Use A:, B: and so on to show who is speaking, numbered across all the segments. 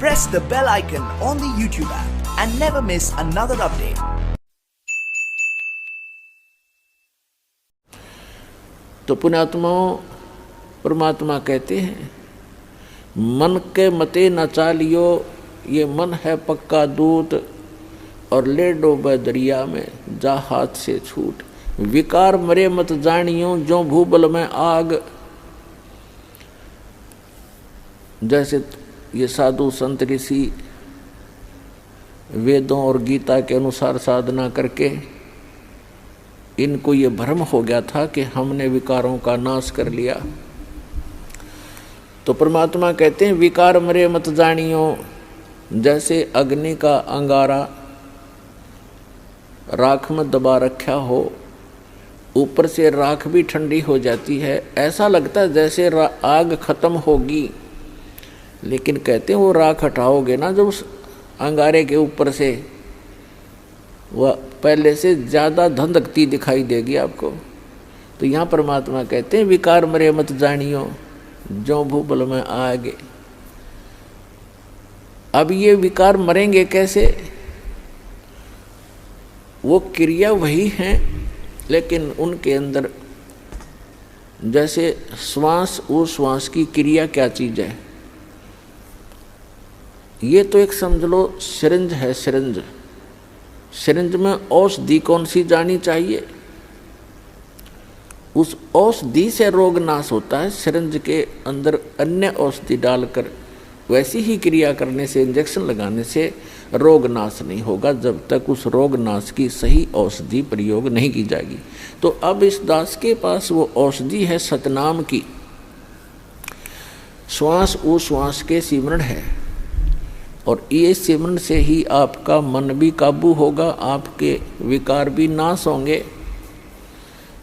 A: press the bell icon on the YouTube app and never miss another update.
B: तो पुण्यात्माओं, परमात्मा कहते हैं मन के मते न चालियो, ये मन है पक्का दूत, और ले डोबे दरिया में जा हाथ से छूट। विकार मरे मत जानियो, जो भूबल में आग। जैसे ये साधु संत ऋषि वेदों और गीता के अनुसार साधना करके इनको ये भ्रम हो गया था कि हमने विकारों का नाश कर लिया। तो परमात्मा कहते हैं विकार मरे मत जानियो, जैसे अग्नि का अंगारा राख में दबा रखा हो, ऊपर से राख भी ठंडी हो जाती है, ऐसा लगता है जैसे आग खत्म होगी, लेकिन कहते हैं वो राख हटाओगे ना जब उस अंगारे के ऊपर से, वह पहले से ज़्यादा धधकती दिखाई देगी आपको। तो यहाँ परमात्मा कहते हैं विकार मरे मत जानियो, जो भूबल में आगे। अब ये विकार मरेंगे कैसे? वो क्रिया वही हैं, लेकिन उनके अंदर जैसे श्वास, वो श्वास की क्रिया क्या चीज़ है? ये तो एक समझ लो सिरिंज है, सिरिंज। सिरिंज में औषधि कौन सी जानी चाहिए? उस औषधि से रोग नाश होता है। सिरिंज के अंदर अन्य औषधि डालकर वैसी ही क्रिया करने से, इंजेक्शन लगाने से रोग नाश नहीं होगा जब तक उस रोग नाश की सही औषधि प्रयोग नहीं की जाएगी। तो अब इस दास के पास वो औषधि है सतनाम की। श्वास उश्वास के सिमरण है, और ये सिमरण से ही आपका मन भी काबू होगा, आपके विकार भी नाश होंगे।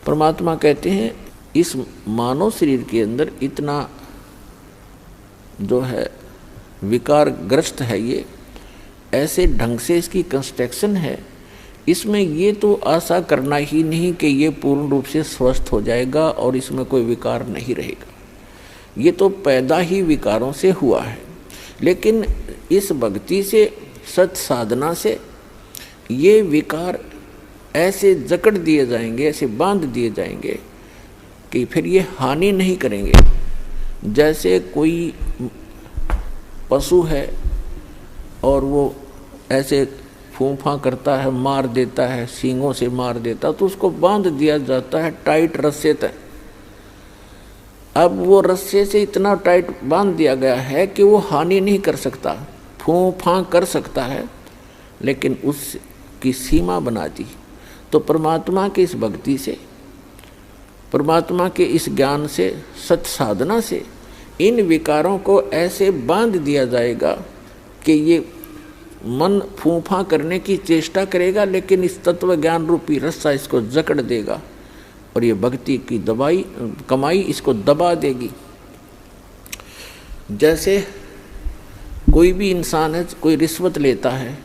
B: परमात्मा कहते हैं इस मानव शरीर के अंदर इतना जो है विकार ग्रस्त है, ये ऐसे ढंग से इसकी कंस्ट्रक्शन है, इसमें ये तो आशा करना ही नहीं कि ये पूर्ण रूप से स्वस्थ हो जाएगा और इसमें कोई विकार नहीं रहेगा। ये तो पैदा ही विकारों से हुआ है। लेकिन इस भक्ति से, सत साधना से ये विकार ऐसे जकड़ दिए जाएंगे, ऐसे बांध दिए जाएंगे कि फिर ये हानि नहीं करेंगे। जैसे कोई पशु है और वो ऐसे फूंफा करता है, मार देता है, सींगों से मार देता है, तो उसको बांध दिया जाता है टाइट रस्से तक। अब वो रस्से से इतना टाइट बांध दिया गया है कि वो हानि नहीं कर सकता, फूंफा कर सकता है, लेकिन उसकी सीमा बना दी। तो परमात्मा की इस भक्ति से, परमात्मा के इस ज्ञान से, सत साधना से इन विकारों को ऐसे बांध दिया जाएगा कि ये मन फूंफा करने की चेष्टा करेगा, लेकिन इस तत्व ज्ञान रूपी रस्सा इसको जकड़ देगा और ये भक्ति की कमाई इसको दबा देगी। जैसे कोई भी इंसान है, कोई रिश्वत लेता है,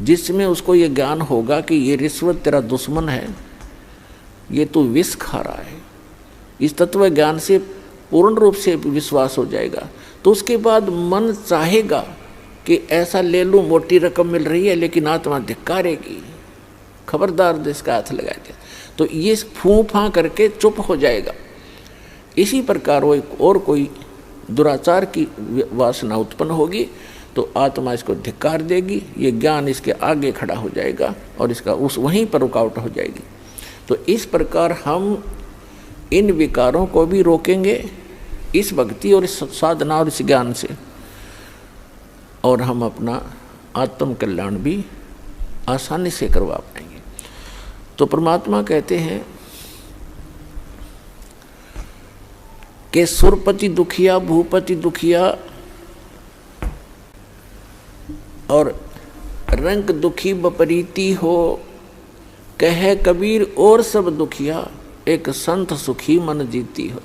B: जिसमें उसको ये ज्ञान होगा कि ये रिश्वत तेरा दुश्मन है, ये तो विष खा रहा है, इस तत्व ज्ञान से पूर्ण रूप से विश्वास हो जाएगा, तो उसके बाद मन चाहेगा कि ऐसा ले लूँ, मोटी रकम मिल रही है, लेकिन आत्मा धिक्कारेगी, खबरदार इसका हाथ लगा दिया, तो ये फूंफा करके चुप हो जाएगा। इसी प्रकार वो और कोई दुराचार की वासना उत्पन्न होगी तो आत्मा इसको धिक्कार देगी, ये ज्ञान इसके आगे खड़ा हो जाएगा और इसका उस वहीं पर रुकावट हो जाएगी। तो इस प्रकार हम इन विकारों को भी रोकेंगे इस भक्ति और इस साधना और इस ज्ञान से, और हम अपना आत्म कल्याण भी आसानी से करवा पाएंगे। तो परमात्मा कहते हैं कि सुरपति दुखिया भूपति दुखिया और रंग दुखी बपरीती हो, कहे कबीर और सब दुखिया, एक संत सुखी मन जीती हो।